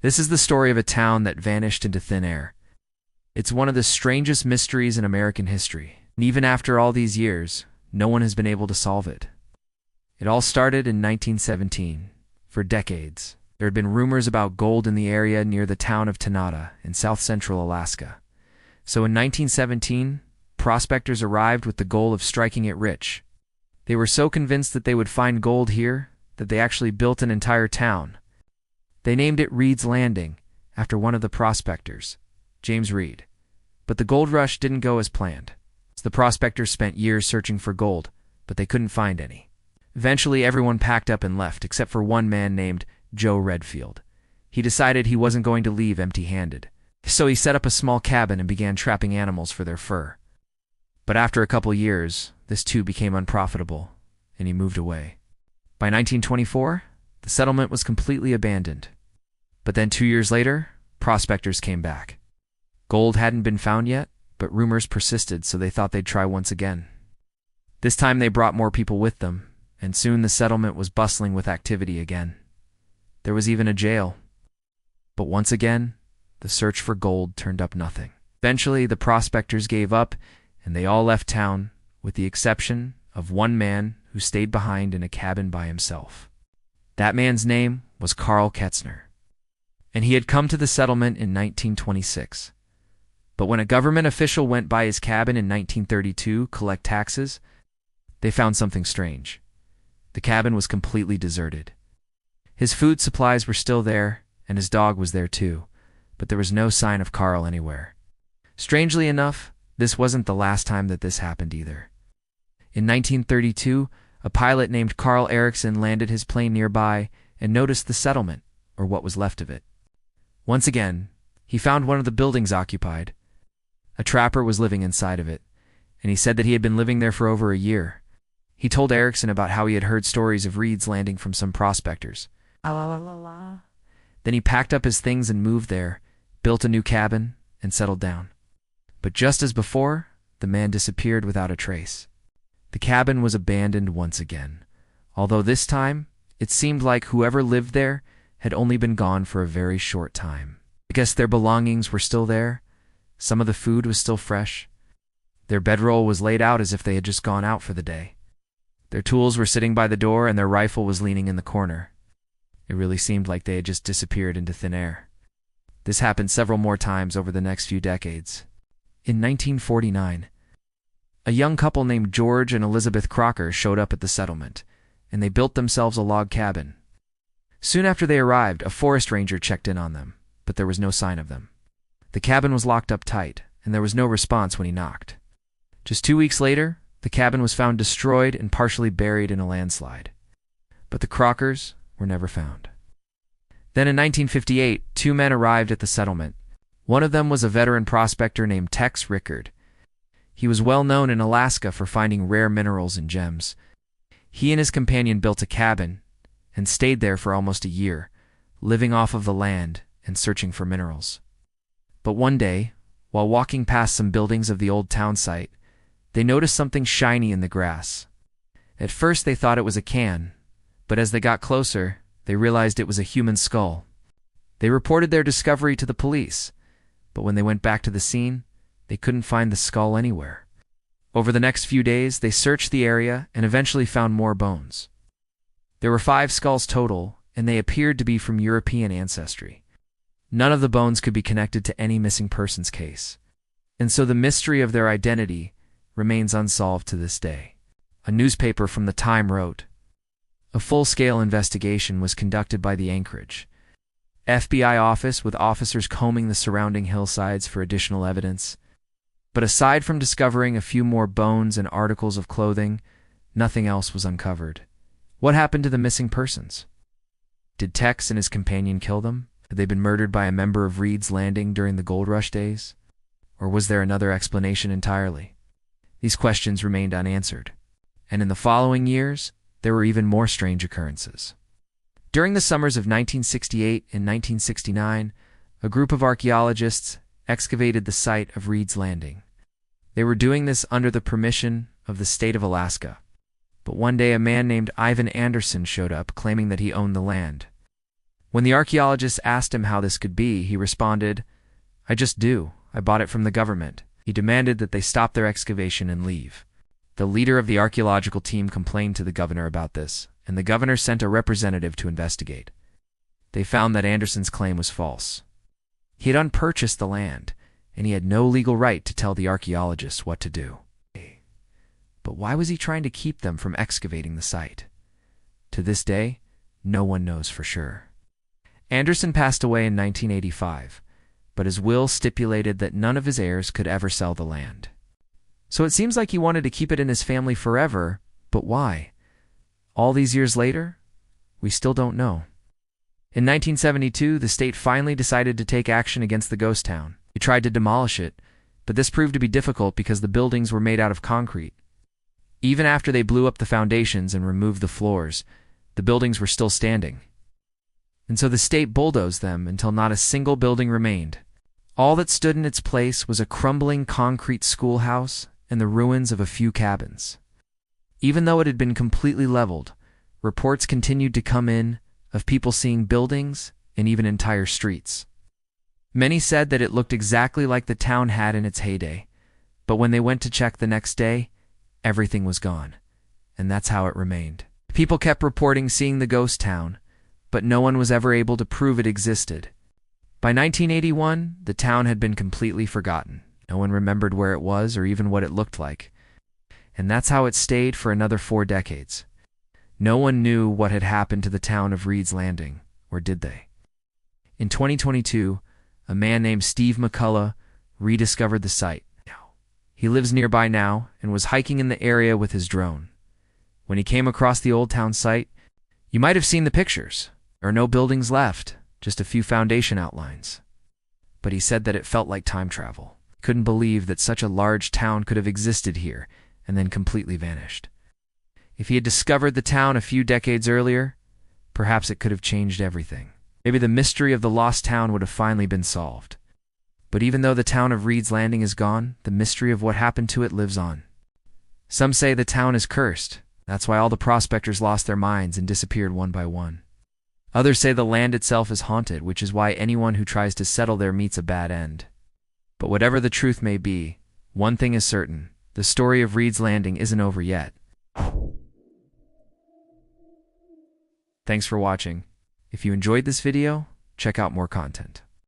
This is the story of a town that vanished into thin air. It's one of the strangest mysteries in American history, and even after all these years, no one has been able to solve it. It all started in 1917. For decades, there had been rumors about gold in the area near the town of Tanada in south-central Alaska. So in 1917, prospectors arrived with the goal of striking it rich. They were so convinced that they would find gold here that they actually built an entire town. They named it Reed's Landing, after one of the prospectors, James Reed. But the gold rush didn't go as planned. The prospectors spent years searching for gold, but they couldn't find any. Eventually, everyone packed up and left, except for one man named Joe Redfield. He decided he wasn't going to leave empty-handed, so he set up a small cabin and began trapping animals for their fur. But after a couple years, this too became unprofitable, and he moved away. By 1924, the settlement was completely abandoned. But then 2 years later, prospectors came back. Gold hadn't been found yet, but rumors persisted, so they thought they'd try once again. This time they brought more people with them, and soon the settlement was bustling with activity again. There was even a jail. But once again, the search for gold turned up nothing. Eventually, the prospectors gave up, and they all left town, with the exception of one man who stayed behind in a cabin by himself. That man's name was Carl Ketzner, and he had come to the settlement in 1926. But when a government official went by his cabin in 1932 to collect taxes, they found something strange. The cabin was completely deserted. His food supplies were still there, and his dog was there too, but there was no sign of Carl anywhere. Strangely enough, this wasn't the last time that this happened either. In 1932, a pilot named Carl Erickson landed his plane nearby and noticed the settlement, or what was left of it. Once again, he found one of the buildings occupied. A trapper was living inside of it, and he said that he had been living there for over a year. He told Erickson about how he had heard stories of Reed's Landing from some prospectors. Then he packed up his things and moved there, built a new cabin, and settled down. But just as before, the man disappeared without a trace. The cabin was abandoned once again, although this time it seemed like whoever lived there had only been gone for a very short time. I guess their belongings were still there. Some of the food was still fresh. Their bedroll was laid out as if they had just gone out for the day. Their tools were sitting by the door and their rifle was leaning in the corner. It really seemed like they had just disappeared into thin air. This happened several more times over the next few decades. In 1949, a young couple named George and Elizabeth Crocker showed up at the settlement, and they built themselves a log cabin. Soon after they arrived, a forest ranger checked in on them, but there was no sign of them. The cabin was locked up tight, and there was no response when he knocked. Just 2 weeks later, the cabin was found destroyed and partially buried in a landslide. But the Crockers were never found. Then in 1958, 2 men arrived at the settlement. One of them was a veteran prospector named Tex Rickard. He was well known in Alaska for finding rare minerals and gems. He and his companion built a cabin and stayed there for almost a year, living off of the land and searching for minerals. But one day, while walking past some buildings of the old town site, they noticed something shiny in the grass. At first they thought it was a can, but as they got closer, they realized it was a human skull. They reported their discovery to the police, but when they went back to the scene, they couldn't find the skull anywhere. Over the next few days, they searched the area and eventually found more bones. There were 5 skulls total, and they appeared to be from European ancestry. None of the bones could be connected to any missing persons case, and so the mystery of their identity remains unsolved to this day. A newspaper from the time wrote, "A full-scale investigation was conducted by the Anchorage FBI office with officers combing the surrounding hillsides for additional evidence. But aside from discovering a few more bones and articles of clothing, nothing else was uncovered." What happened to the missing persons? Did Tex and his companion kill them? Had they been murdered by a member of Reed's Landing during the gold rush days? Or was there another explanation entirely? These questions remained unanswered, and in the following years, there were even more strange occurrences. During the summers of 1968 and 1969, a group of archaeologists excavated the site of Reed's Landing. They were doing this under the permission of the state of Alaska. But one day a man named Ivan Anderson showed up claiming that he owned the land. When the archaeologists asked him how this could be, he responded, "I just do. I bought it from the government." He demanded that they stop their excavation and leave. The leader of the archaeological team complained to the governor about this, and the governor sent a representative to investigate. They found that Anderson's claim was false. He had unpurchased the land, and he had no legal right to tell the archaeologists what to do. But why was he trying to keep them from excavating the site? To this day, no one knows for sure. Anderson passed away in 1985, but his will stipulated that none of his heirs could ever sell the land. So it seems like he wanted to keep it in his family forever, but why? All these years later, we still don't know. In 1972, the state finally decided to take action against the ghost town. They tried to demolish it, but this proved to be difficult because the buildings were made out of concrete. Even after they blew up the foundations and removed the floors, the buildings were still standing. And so the state bulldozed them until not a single building remained. All that stood in its place was a crumbling concrete schoolhouse and the ruins of a few cabins. Even though it had been completely leveled, reports continued to come in of people seeing buildings and even entire streets. Many said that it looked exactly like the town had in its heyday, but when they went to check the next day, everything was gone, and that's how it remained. People kept reporting seeing the ghost town, but no one was ever able to prove it existed. By 1981, the town had been completely forgotten. No one remembered where it was or even what it looked like. And that's how it stayed for another 4 decades. No one knew what had happened to the town of Reed's Landing, or did they? In 2022, a man named Steve McCullough rediscovered the site. He lives nearby now and was hiking in the area with his drone. When he came across the old town site, you might have seen the pictures. There are no buildings left, just a few foundation outlines. But he said that it felt like time travel. He couldn't believe that such a large town could have existed here and then completely vanished. If he had discovered the town a few decades earlier, perhaps it could have changed everything. Maybe the mystery of the lost town would have finally been solved. But even though the town of Reed's Landing is gone, the mystery of what happened to it lives on. Some say the town is cursed. That's why all the prospectors lost their minds and disappeared one by one. Others say the land itself is haunted, which is why anyone who tries to settle there meets a bad end. But whatever the truth may be, one thing is certain: the story of Reed's Landing isn't over yet. Thanks for watching. If you enjoyed this video, check out more content.